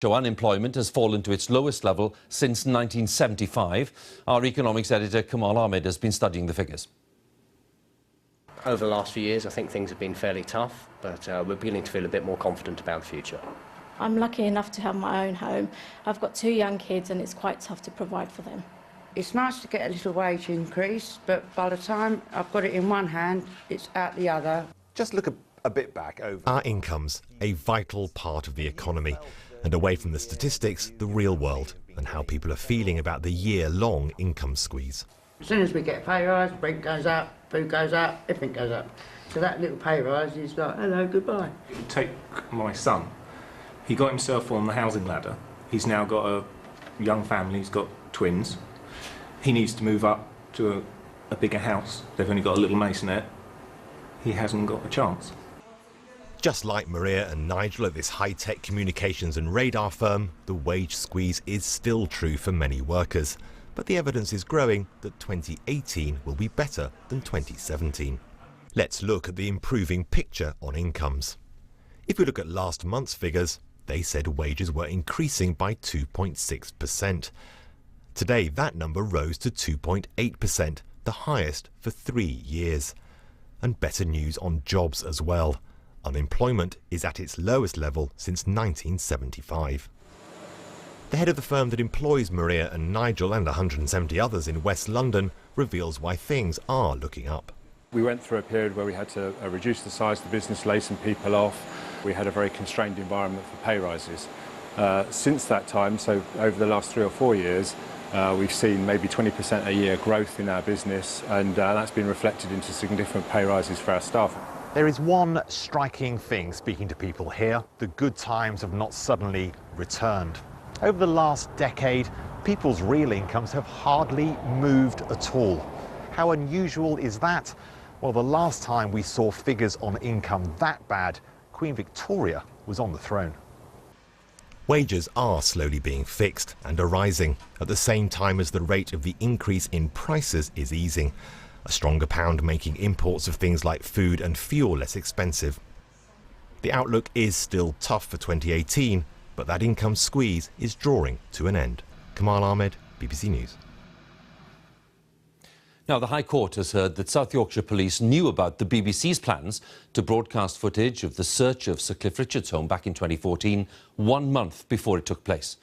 So unemployment has fallen to its lowest level since 1975. Our economics editor Kamal Ahmed has been studying the figures. Over the last few years, I think things have been fairly tough, but we're beginning to feel a bit more confident about the future. I'm lucky enough to have my own home. I've got 2 young kids and it's quite tough to provide for them. It's nice to get a little wage increase, but by the time I've got it in one hand, it's out the other. Just look a bit back over. Our income's a vital part of the economy, and away from the statistics, the real world, and how people are feeling about the year-long income squeeze. As soon as we get a pay rise, rent goes up, food goes up, everything goes up. So that little pay rise is like, hello, goodbye. Take my son. He got himself on the housing ladder. He's now got a young family, he's got twins. He needs to move up to a bigger house. They've only got a little masonette. He hasn't got a chance. Just like Maria and Nigel at this high-tech communications and radar firm, the wage squeeze is still true for many workers. But the evidence is growing that 2018 will be better than 2017. Let's look at the improving picture on incomes. If we look at last month's figures, they said wages were increasing by 2.6%. Today, that number rose to 2.8%, the highest for 3 years. And better news on jobs as well. Unemployment is at its lowest level since 1975. The head of the firm that employs Maria and Nigel and 170 others in West London reveals why things are looking up. We went through a period where we had to reduce the size of the business, lay some people off. We had a very constrained environment for pay rises. Since that time, so over the last 3 or 4 years, we've seen maybe 20% a year growth in our business, and that's been reflected into significant pay rises for our staff. There is one striking thing speaking to people here: the good times have not suddenly returned. Over the last decade, people's real incomes have hardly moved at all. How unusual is that? Well, the last time we saw figures on income that bad, Queen Victoria was on the throne. Wages are slowly being fixed and are rising, at the same time as the rate of the increase in prices is easing. A stronger pound making imports of things like food and fuel less expensive. The outlook is still tough for 2018, but that income squeeze is drawing to an end. Kamal Ahmed, BBC News. Now, the High Court has heard that South Yorkshire Police knew about the BBC's plans to broadcast footage of the search of Sir Cliff Richard's home back in 2014, 1 month before it took place.